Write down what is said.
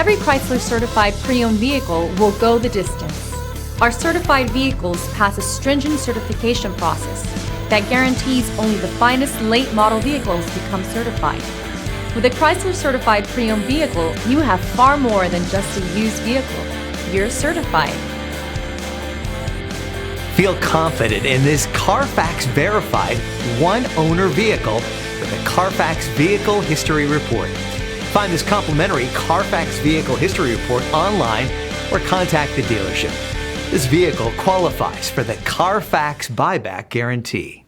every Chrysler certified pre-owned vehicle will go the distance. Our certified vehicles pass a stringent certification process that guarantees only the finest late model vehicles become certified. With a Chrysler certified pre-owned vehicle, you have far more than just a used vehicle. You're certified. Feel confident in this Carfax verified one-owner vehicle with a Carfax Vehicle History Report. Find this complimentary Carfax Vehicle History Report online or contact the dealership. This vehicle qualifies for the Carfax Buyback Guarantee.